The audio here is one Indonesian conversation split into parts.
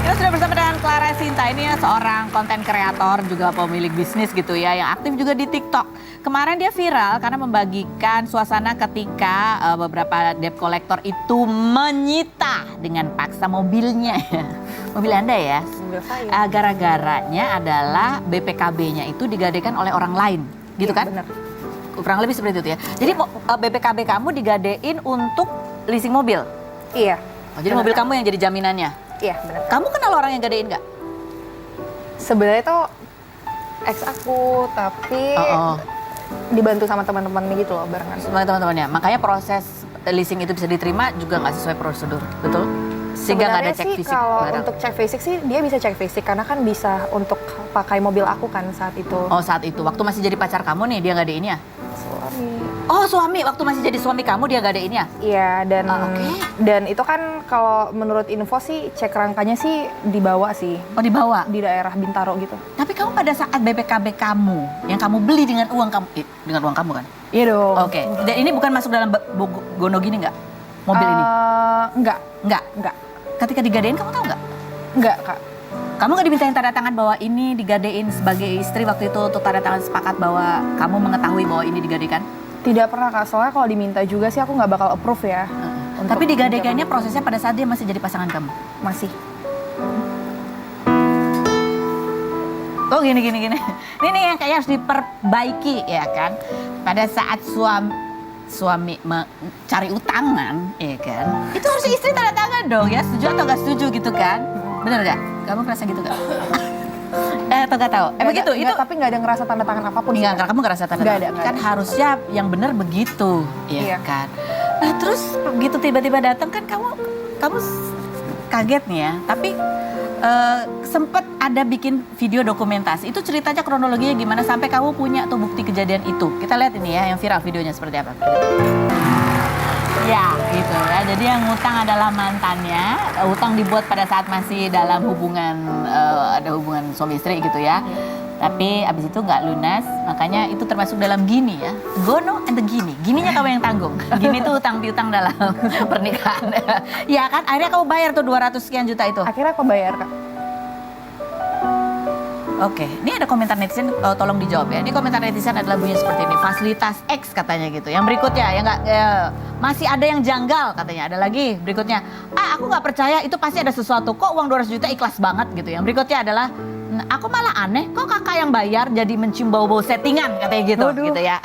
Kita sudah bersama dengan Clara Sinta, ini ya seorang konten kreator juga pemilik bisnis gitu ya, yang aktif juga di TikTok. Kemarin dia viral karena membagikan suasana ketika beberapa debt collector itu menyita dengan paksa mobilnya. Mobil Anda ya? Mobil saya. Gara-garanya adalah BPKB-nya itu digadaikan oleh orang lain, gitu kan? Benar. Kurang lebih seperti itu ya. Jadi BPKB kamu digadein untuk leasing mobil? Iya. Oh, jadi mobil kamu yang jadi jaminannya? Iya, benar. Kamu kenal orang yang gadein nggak? Sebenarnya itu ex aku, tapi dibantu sama teman-temannya gitu loh, barengan. Sama teman-temannya. Makanya proses leasing itu bisa diterima juga nggak sesuai prosedur, betul? Sehingga nggak ada cek fisik. Kalau untuk cek fisik sih dia bisa cek fisik karena kan bisa untuk pakai mobil aku kan saat itu. Oh, saat itu waktu masih jadi pacar kamu nih dia gadein ya? Suami. Oh, suami, waktu masih jadi suami kamu dia gadein ya? Iya, dan oke. dan itu kan kalau menurut info sih cek rangkanya sih dibawa sih. Oh, dibawa Di daerah Bintaro gitu. Tapi kamu pada saat BPKB kamu yang kamu beli dengan uang kamu, dengan uang kamu kan? Iya dong. Oke. Dan ini bukan masuk dalam gono gini nggak? Mobil ini? Enggak. Enggak. Ketika digadein kamu tahu nggak? Enggak, Kak. Kamu nggak dimintain tanda tangan bahwa ini digadein sebagai istri waktu itu untuk tanda tangan sepakat bahwa kamu mengetahui bahwa ini digadaikan? Tidak pernah, Kak. Soalnya kalau diminta juga sih aku nggak bakal approve ya. Tapi digadaikannya prosesnya pada saat dia masih jadi pasangan kamu? Masih. Oh gini. Ini nih yang kayak harus diperbaiki ya kan. Pada saat suami mencari utangan, ya kan? Itu harus istri tanda tangan dong ya, setuju atau nggak setuju gitu kan? Bener nggak? Kamu ngerasa gitu nggak? Atau nggak tahu? Begitu itu. Tapi nggak ada ngerasa tanda tangan apapun. Enggak, kamu ngerasa tanda tangan. Nggak Kan ada. harusnya yang benar begitu, ya Iya. kan? Nah terus begitu tiba-tiba datang kan kamu kaget nih ya. Tapi sempet ada bikin video dokumentasi. Itu ceritanya kronologinya gimana sampai kamu punya tuh bukti kejadian itu. Kita lihat ini ya, yang viral videonya seperti apa. Ya, gitu ya. Jadi yang ngutang adalah mantannya. Utang dibuat pada saat masih dalam hubungan, ada hubungan suami istri gitu ya. Tapi abis itu nggak lunas, makanya itu termasuk dalam gini ya. Gono and the gini. Gininya kamu yang tanggung. Gini tuh utang piutang dalam pernikahan. Ya kan, akhirnya kamu bayar tuh 200 sekian juta itu. Akhirnya aku bayar, Kak. Oke, ini ada komentar netizen, tolong dijawab ya. Ini komentar netizen adalah bunyi seperti ini, fasilitas X katanya gitu. Yang berikutnya, yang nggak, masih ada yang janggal katanya. Ada lagi berikutnya, aku nggak percaya itu pasti ada sesuatu. Kok uang 200 juta ikhlas banget gitu. Yang berikutnya adalah, aku malah aneh, kok kakak yang bayar jadi mencium bau-bau settingan katanya gitu. Waduh. Gitu ya.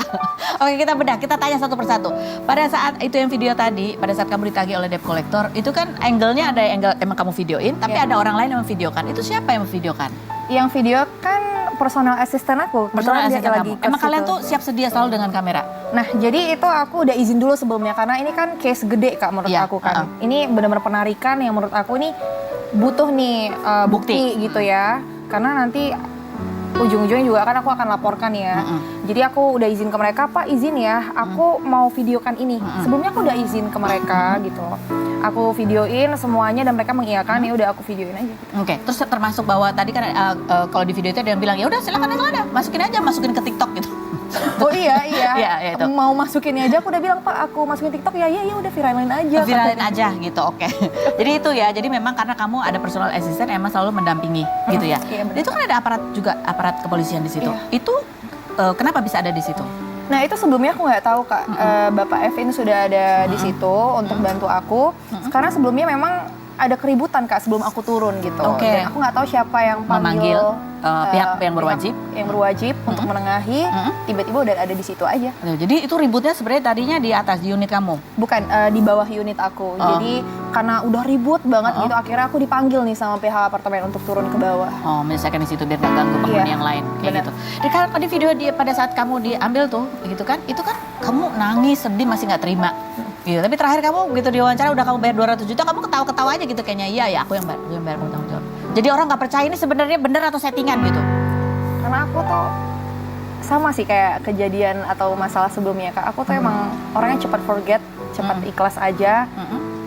Oke, kita bedah, kita tanya satu persatu. Pada saat itu yang video tadi, pada saat kamu ditagih oleh debt collector, itu kan angle-nya ada angle emang kamu videoin, tapi ada orang lain yang memvideokan. Itu siapa yang memvideokan? Yang video kan personal assistant aku. Personal Kebetulan dia assistant lagi kamu. ke Emang kalian situ. tuh siap sedia selalu dengan kamera? Nah, jadi itu aku udah izin dulu sebelumnya karena ini kan case gede, Kak, menurut Iya, aku kan. Ini benar-benar penarikan yang menurut aku ini butuh nih bukti gitu ya. Karena nanti ujung-ujungnya juga kan aku akan laporkan ya. Jadi aku udah izin ke mereka, Pak izin ya, aku mau videokan ini. Sebelumnya aku udah izin ke mereka gitu. Aku videoin semuanya dan mereka mengiyakan, ya udah aku videoin aja. Gitu. Oke, terus termasuk bahwa tadi kan kalau di video itu ada yang bilang ya udah silakan masukin ke TikTok gitu. Oh iya. Iya, itu. Mau masukin aja aku udah bilang, Pak aku masukin TikTok ya udah viralin aja. Viralin aja gitu, oke. Jadi itu ya, jadi memang karena kamu ada personal assistant emang selalu mendampingi gitu ya. Iya, benar. Itu kan ada aparat juga, aparat kepolisian di situ. Iya. Itu kenapa bisa ada di situ? Nah itu sebelumnya aku nggak tahu, Kak. Bapak F ini sudah ada di situ untuk bantu aku. Karena sebelumnya memang ada keributan, Kak, sebelum aku turun gitu. Oke. Dan aku nggak tahu siapa yang Memanggil panggil pihak yang berwajib. yang berwajib untuk menengahi. Tiba-tiba udah ada di situ aja. Nah, jadi itu ributnya sebenarnya tadinya di atas di unit kamu. Bukan di bawah unit aku. Jadi karena udah ribut banget gitu, akhirnya aku dipanggil nih sama pihak apartemen untuk turun ke bawah. Oh, menyelesaikan di situ biar nggak ganggu penghuni Iya, yang lain kayak benar. gitu. Jadi kan tadi video dia pada saat kamu diambil tuh, gitu kan? Itu kan kamu nangis, sedih, masih nggak terima. Gitu. Tapi terakhir kamu gitu diwawancara udah kamu bayar 200 juta, kamu ketawa-ketawa aja gitu kayaknya. Iya ya, aku yang bayar kamu tanggung jawab. Jadi orang nggak percaya ini sebenarnya benar atau settingan gitu. Karena aku tuh sama sih kayak kejadian atau masalah sebelumnya, Kak. Aku tuh emang orangnya cepat forget, cepat ikhlas aja.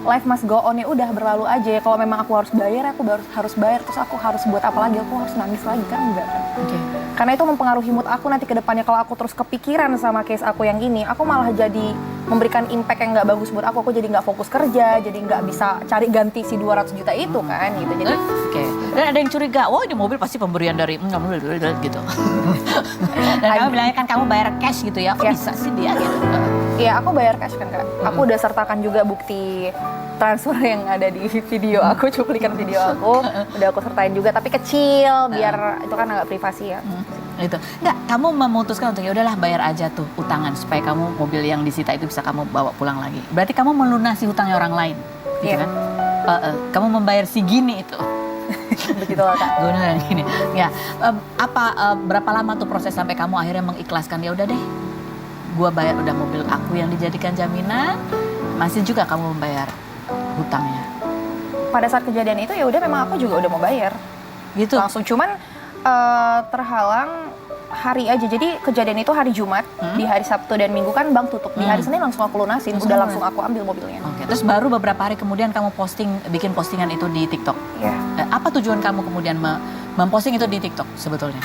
Life must go on, ya udah berlalu aja. Kalau memang aku harus bayar, aku harus bayar. Terus aku harus buat apa lagi? Aku harus nangis lagi kan enggak kan? Oke. Karena itu mempengaruhi mood aku nanti ke depannya. Kalau aku terus kepikiran sama case aku yang ini, aku malah jadi memberikan impact yang nggak bagus buat aku. Aku jadi nggak fokus kerja, jadi nggak bisa cari ganti si 200 juta itu kan gitu. Jadi Oke. Dan ada yang curiga, wah ini mobil pasti pemberian dari gitu. Dan kamu bilangnya kan kamu bayar cash gitu ya, kok bisa sih dia gitu. Iya, aku bayar cash kan Kak. Aku udah sertakan juga bukti transfer yang ada di video aku, cuplikan video aku. Udah aku sertain juga, tapi kecil, biar itu kan agak privasi ya. Itu. Enggak, kamu memutuskan untuk ya udahlah bayar aja tuh utangan supaya kamu mobil yang disita itu bisa kamu bawa pulang lagi. Berarti kamu melunasi hutangnya orang lain, gitu Iya. kan? Kamu membayar si gini itu. Begitulah Kak. Gunung yang gini. Ya, berapa lama tuh proses sampai kamu akhirnya mengikhlaskan ya udah deh. Gua bayar udah mobil aku yang dijadikan jaminan, masih juga kamu membayar hutangnya. Pada saat kejadian itu ya udah memang aku juga udah mau bayar. Gitu. Langsung cuman terhalang hari aja. Jadi kejadian itu hari Jumat, di hari Sabtu dan Minggu kan bank tutup. Di hari Senin langsung aku lunasin, udah langsung aku ambil mobilnya. Oke, terus baru beberapa hari kemudian kamu bikin postingan itu di TikTok. Iya. Apa tujuan kamu kemudian memposting itu di TikTok sebetulnya?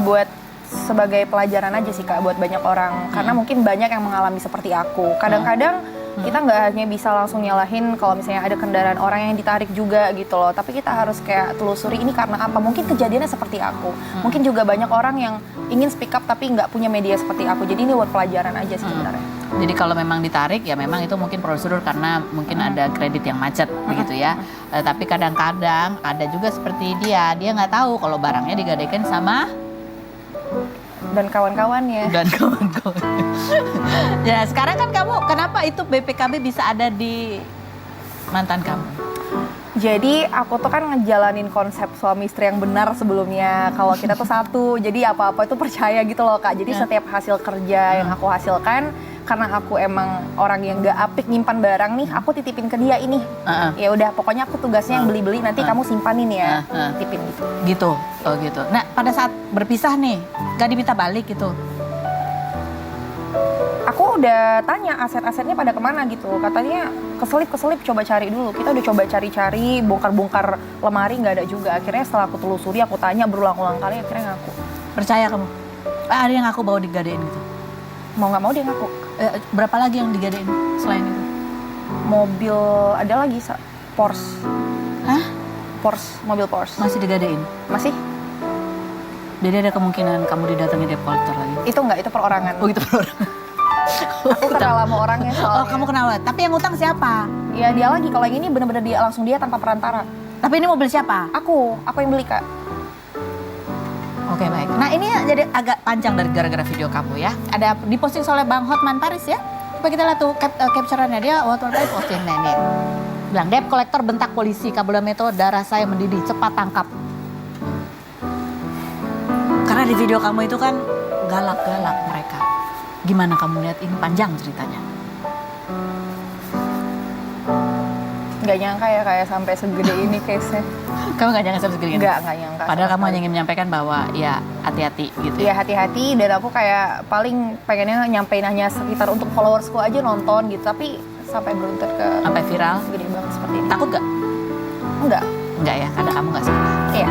Buat sebagai pelajaran aja sih Kak, buat banyak orang. Karena mungkin banyak yang mengalami seperti aku. Kadang-kadang kita nggak hanya bisa langsung nyalahin kalau misalnya ada kendaraan orang yang ditarik juga gitu loh. Tapi kita harus kayak telusuri ini karena apa. Mungkin kejadiannya seperti aku. Mungkin juga banyak orang yang ingin speak up tapi nggak punya media seperti aku. Jadi ini buat pelajaran aja sih sebenarnya. Jadi kalau memang ditarik ya memang itu mungkin prosedur karena mungkin ada kredit yang macet begitu ya. Tapi kadang-kadang ada juga seperti dia nggak tahu kalau barangnya digadaikan sama Dan kawan-kawannya. dan kawan-kawan. Ya sekarang kan kamu kenapa itu BPKB bisa ada di mantan kamu? Jadi aku tuh kan ngejalanin konsep suami istri yang benar sebelumnya. Kalau kita tuh satu, jadi apa-apa itu percaya gitu loh Kak. Jadi setiap hasil kerja yang aku hasilkan, karena aku emang orang yang gak apik nyimpan barang nih, aku titipin ke dia ini. Ya udah, pokoknya aku tugasnya yang beli-beli, nanti kamu simpanin ya, titipin gitu. Gitu, oh gitu. Nah pada saat berpisah nih, gak diminta balik gitu? Aku udah tanya aset-asetnya pada kemana gitu. Katanya keselip coba cari dulu. Kita udah coba cari-cari, bongkar-bongkar lemari nggak ada juga. Akhirnya setelah aku telusuri, aku tanya berulang-ulang kali, akhirnya ngaku. Percaya kamu? Ada yang aku bawa digadein gitu? Mau nggak mau dia ngaku. Berapa lagi yang digadein selain itu? Mobil ada lagi Porsche. Hah? Porsche, mobil Porsche. Masih digadein? Masih? Jadi ada kemungkinan kamu didatangi debt collector lagi? Itu nggak, itu perorangan. Oh itu perorangan. Aku kenal sama orangnya soalnya. Oh kamu kenal, tapi yang utang siapa? Ya dia lagi, kalau yang ini bener-bener dia langsung dia tanpa perantara. Tapi ini mobil siapa? Aku yang beli Kak. Oke baik. Nah ini jadi agak panjang dari gara-gara video kamu ya. Ada diposting oleh Bang Hotman Paris ya. Coba kita lihat tuh capture-annya dia. Hotman Paris posting nih. Bilang debt collector bentak polisi Kapolda Metro, darah saya mendidih, cepat tangkap. Karena di video kamu itu kan galak-galak mereka. Gimana kamu lihat ini panjang ceritanya? Nggak nyangka ya kayak sampai segede ini case-nya. Kamu gak nyangka segini? Nggak nyangka. Padahal kamu hanya ingin menyampaikan bahwa ya hati-hati gitu Iya ya. hati-hati, dan aku kayak paling pengennya nyampein hanya sekitar untuk followersku aja nonton gitu. Tapi sampai beruntut ke Sampai viral. gede banget seperti ini. Takut gak? Enggak. Enggak ya, karena kamu gak salah. Iya.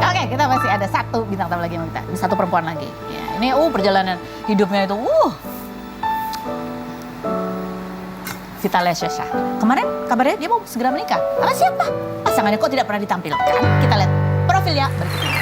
Oke, kita masih ada satu bintang tamu lagi yang kita. Satu perempuan lagi. Ya, ini perjalanan hidupnya itu Vitalia Shasha. Kemarin kabarnya dia mau segera menikah. Sama siapa? Pasangannya kok tidak pernah ditampilkan. Kita lihat profilnya berikut ini.